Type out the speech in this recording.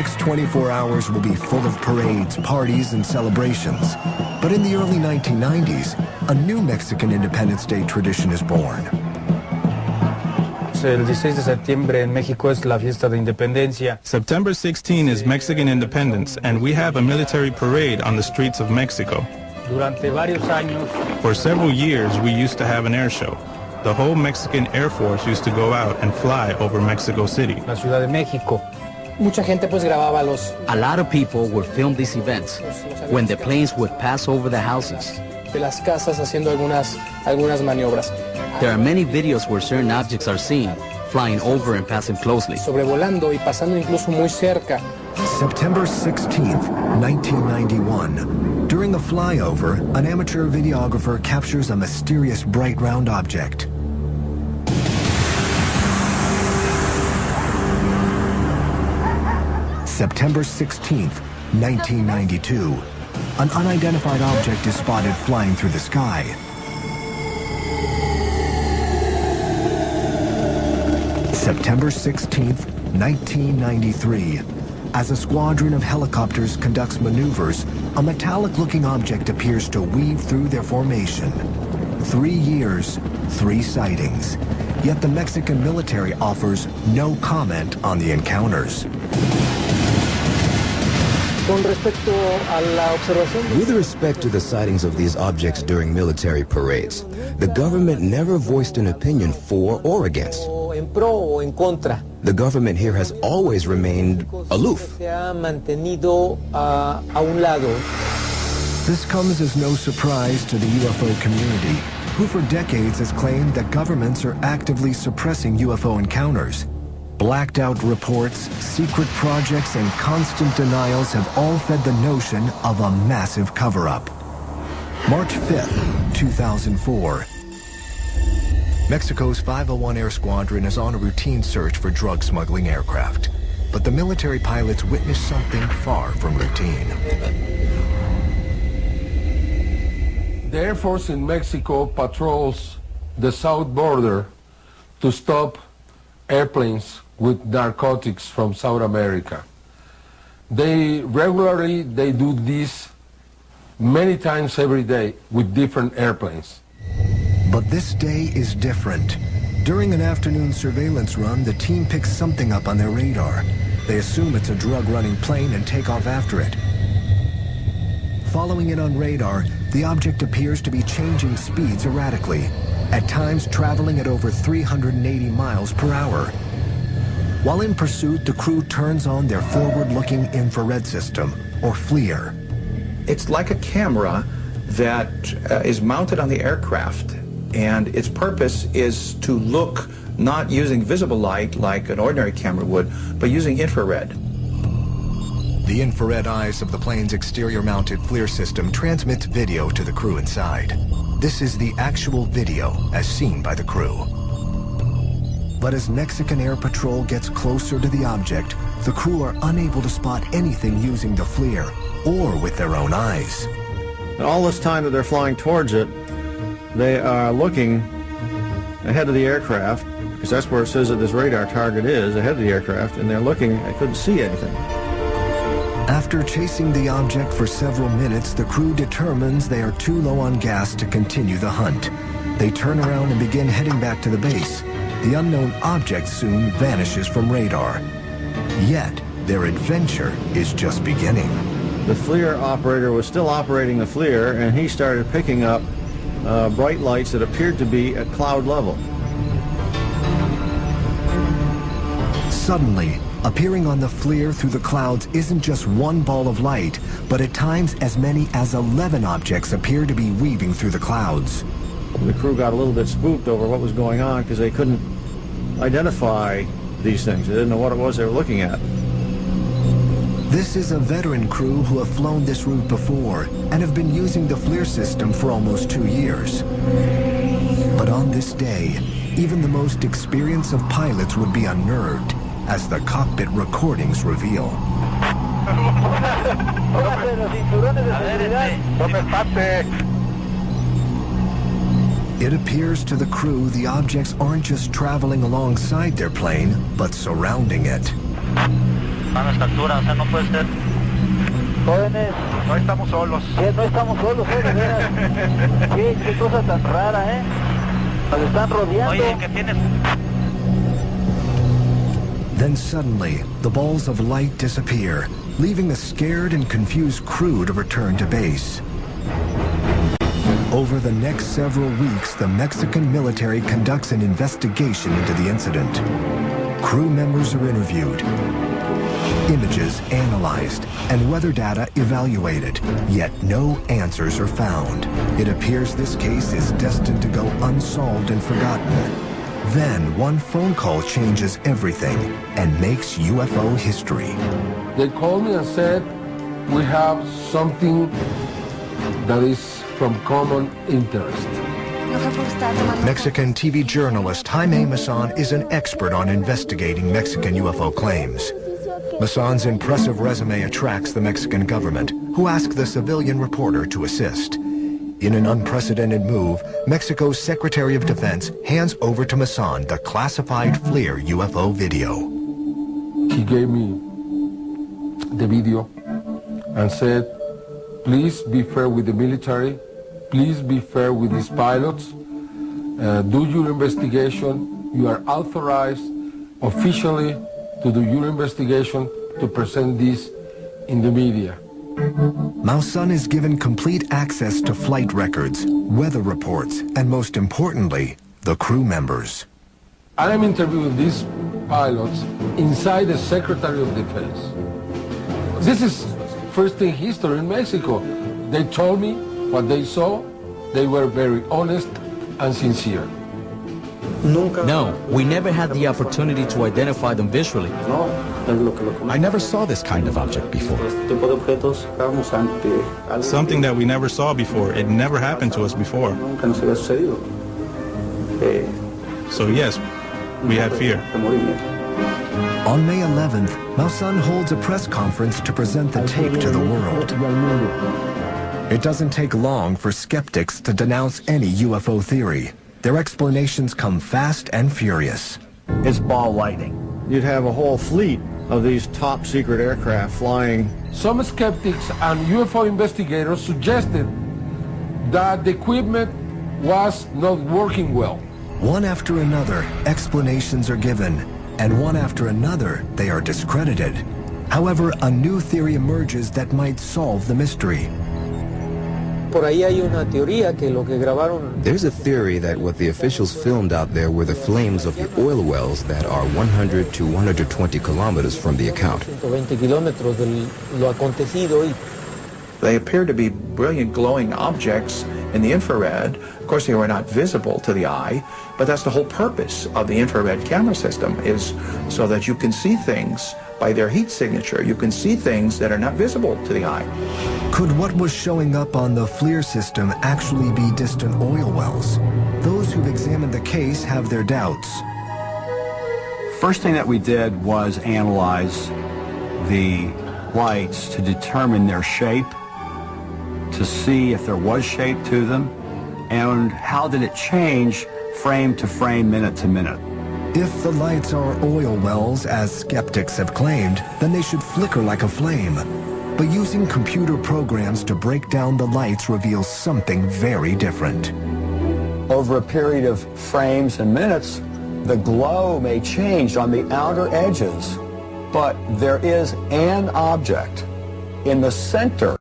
next 24 hours will be full of parades, parties, and celebrations. But in the early 1990s, a new Mexican Independence Day tradition is born. El 16 de septiembre en México es la fiesta de independencia. September 16 is Mexican independence, and we have a military parade on the streets of Mexico. Durante varios años, For several years, we used to have an air show. The whole Mexican Air Force used to go out and fly over Mexico City. la Ciudad de México. Mucha gente pues grababa los... A lot of people would film these events when the planes would pass over the houses. de las casas haciendo algunas maniobras. There are many videos where certain objects are seen, flying over and passing closely. Sobrevolando y pasando incluso muy cerca. September 16th, 1991. During a flyover, an amateur videographer captures a mysterious bright round object. September 16th, 1992. An unidentified object is spotted flying through the sky. September 16th, 1993. As a squadron of helicopters conducts maneuvers, a metallic-looking object appears to weave through their formation. 3 years, 3 sightings. Yet the Mexican military offers no comment on the encounters. With respect to the sightings of these objects during military parades, the government never voiced an opinion for or against. The government here has always remained aloof. This comes as no surprise to the UFO community, who for decades has claimed that governments are actively suppressing UFO encounters. Blacked out reports, secret projects, and constant denials have all fed the notion of a massive cover-up. March 5th, 2004. Mexico's 501 Air Squadron is on a routine search for drug smuggling aircraft. But the military pilots witness something far from routine. The Air Force in Mexico patrols the south border to stop airplanes with narcotics from South America. They do this many times every day with different airplanes. But this day is different. During an afternoon surveillance run, the team picks something up on their radar. They assume it's a drug-running plane and take off after it. Following it on radar, the object appears to be changing speeds erratically, at times traveling at over 380 miles per hour. While in pursuit, the crew turns on their forward-looking infrared system, or FLIR. It's like a camera that is mounted on the aircraft, and its purpose is to look not using visible light like an ordinary camera would, but using infrared. The infrared eyes of the plane's exterior-mounted FLIR system transmits video to the crew inside. This is the actual video as seen by the crew. But as Mexican Air Patrol gets closer to the object, the crew are unable to spot anything using the FLIR or with their own eyes. And all this time that they're flying towards it, they are looking ahead of the aircraft, because that's where it says that this radar target is, ahead of the aircraft, and they're looking, they couldn't see anything. After chasing the object for several minutes, the crew determines they are too low on gas to continue the hunt. They turn around and begin heading back to the base. The unknown object soon vanishes from radar. Yet, their adventure is just beginning. The FLIR operator was still operating the FLIR, and he started picking up bright lights that appeared to be at cloud level. Suddenly, appearing on the FLIR through the clouds isn't just one ball of light, but at times as many as 11 objects appear to be weaving through the clouds. The crew got a little bit spooked over what was going on because they couldn't identify these things. They didn't know what it was they were looking at. This is a veteran crew who have flown this route before and have been using the FLIR system for almost 2 years. But on this day, even the most experienced of pilots would be unnerved, as the cockpit recordings reveal. It appears to the crew the objects aren't just traveling alongside their plane, but surrounding it. a nuestra altura, o sea, no puede ser. Jóvenes, no estamos solos. No estamos solos, de veras. Qué cosa tan rara, ¿eh? Nos están rodeando. Oye, ¿qué tienes? Then suddenly, the balls of light disappear, leaving the scared and confused crew to return to base. Over the next several weeks, the Mexican military conducts an investigation into the incident. Crew members are interviewed, images analyzed, and weather data evaluated, yet no answers are found. It appears this case is destined to go unsolved and forgotten. Then, one phone call changes everything and makes UFO history. They called me and said, we have something that is from common interest. Mexican TV journalist Jaime Maussan is an expert on investigating Mexican UFO claims. Maussan's impressive resume attracts the Mexican government, who ask the civilian reporter to assist. In an unprecedented move, Mexico's Secretary of Defense hands over to Maussan the classified FLIR UFO video. He gave me the video and said, please be fair with the military, please be fair with these pilots, do your investigation, you are authorized officially to do your investigation, to present this in the media. Maussan is given complete access to flight records, weather reports, and most importantly, the crew members. I am interviewing these pilots inside the Secretary of Defense. This is first in history in Mexico. They told me what they saw. They were very honest and sincere. No, we never had the opportunity to identify them visually. I never saw this kind of object before. Something that we never saw before. It never happened to us before. So yes, we had fear. On May 11th, Maussan holds a press conference to present the tape to the world. It doesn't take long for skeptics to denounce any UFO theory. Their explanations come fast and furious. It's ball lightning. You'd have a whole fleet of these top secret aircraft flying. Some skeptics and UFO investigators suggested that the equipment was not working well. One after another, explanations are given, and one after another, they are discredited. However, a new theory emerges that might solve the mystery. There's a theory that what the officials filmed out there were the flames of the oil wells that are 100 to 120 kilometers from the account. They appear to be brilliant glowing objects in the infrared. Of course, they were not visible to the eye, but that's the whole purpose of the infrared camera system, is so that you can see things by their heat signature. You can see things that are not visible to the eye. Could what was showing up on the FLIR system actually be distant oil wells? Those who've examined the case have their doubts. First thing that we did was analyze the lights to determine their shape, to see if there was shape to them, and how did it change frame to frame, minute to minute. If the lights are oil wells, as skeptics have claimed, then they should flicker like a flame. But using computer programs to break down the lights reveals something very different. Over a period of frames and minutes, the glow may change on the outer edges, but there is an object in the center